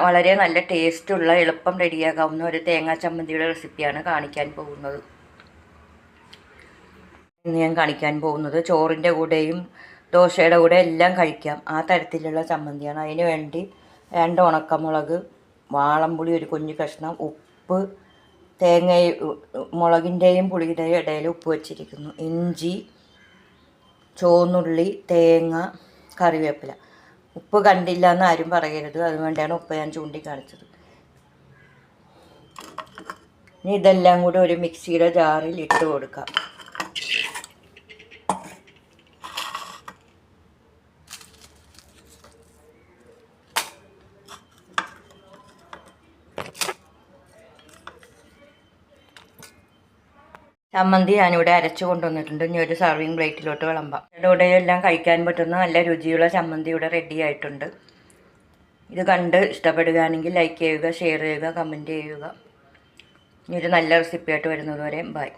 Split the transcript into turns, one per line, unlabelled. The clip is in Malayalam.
വളരെ നല്ല ടേസ്റ്റുള്ള എളുപ്പം റെഡിയാക്കാവുന്ന ഒരു തേങ്ങാ ചമ്മന്തിയുടെ റെസിപ്പിയാണ് കാണിക്കാൻ പോകുന്നത്. ഇന്ന് ഞാൻ കാണിക്കാൻ പോകുന്നത് ചോറിൻ്റെ കൂടെയും ദോശയുടെ കൂടെ എല്ലാം കഴിക്കാം ആ തരത്തിലുള്ള ചമ്മന്തിയാണ്. അതിന് വേണ്ടി 2 ഉണക്കമുളക്, വാളംപുളി ഒരു കുഞ്ഞു കഷ്ണം, ഉപ്പ്, തേങ്ങ, മുളകിൻ്റെയും പുളിയുടെയും ഇടയിൽ ഉപ്പ് വച്ചിരിക്കുന്നു, ഇഞ്ചി, ചുവന്നുള്ളി, തേങ്ങ, കറിവേപ്പില. ഉപ്പ് കണ്ടില്ല എന്ന് ആരും പറയരുത്, അതുകൊണ്ടാണ് ഉപ്പ് ഞാൻ ചൂണ്ടിക്കാണിച്ചത്. ഇനി ഇതെല്ലാം കൂടി ഒരു മിക്സിയുടെ ജാറിൽ ഇട്ട് കൊടുക്കാം. ചമ്മന്തി ഞാനിവിടെ അരച്ച് കൊണ്ടുവന്നിട്ടുണ്ട്. ഇനി ഒരു സർവിങ് പ്ലേറ്റിലോട്ട് വിളമ്പാം. ഇതിലൂടെ എല്ലാം കഴിക്കാൻ പറ്റുന്ന നല്ല രുചിയുള്ള ചമ്മന്തി ഇവിടെ റെഡി ആയിട്ടുണ്ട്. ഇത് കണ്ട് ഇഷ്ടപ്പെടുകയാണെങ്കിൽ ലൈക്ക് ചെയ്യുക, ഷെയർ ചെയ്യുക, കമൻറ്റ് ചെയ്യുക. ഇനി ഒരു നല്ല റെസിപ്പിയായിട്ട് വരുന്നത് വരെ ബൈ.